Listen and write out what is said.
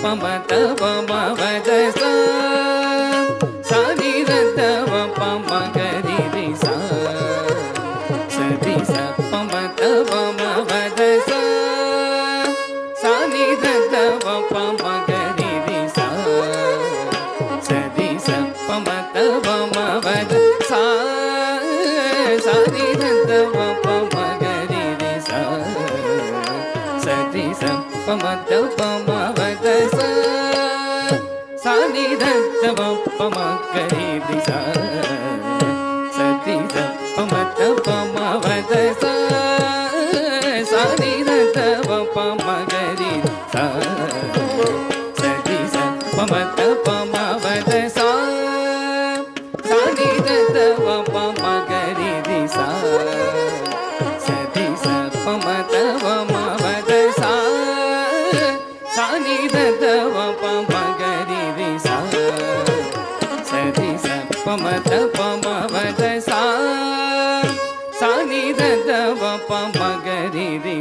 பமத பமவத சரி ரத பமகரி ரி சரி ச பமத பமவத சரி ரத பமகரி ரி சரி ச பமத பமவத சரி ரத பமகரி ரி சரி ச பமத பமவத சரி ரத பமகரி ரி சரி ச பமத பமவத சரி ரத பமகரி சரி ச பமத பமவத சரி ரத பமகரி ரி சரி ச பமத பமவத சரி ரத பமகரி ரி சரி ச பமத பமவத சரி ரத பமகரி ரி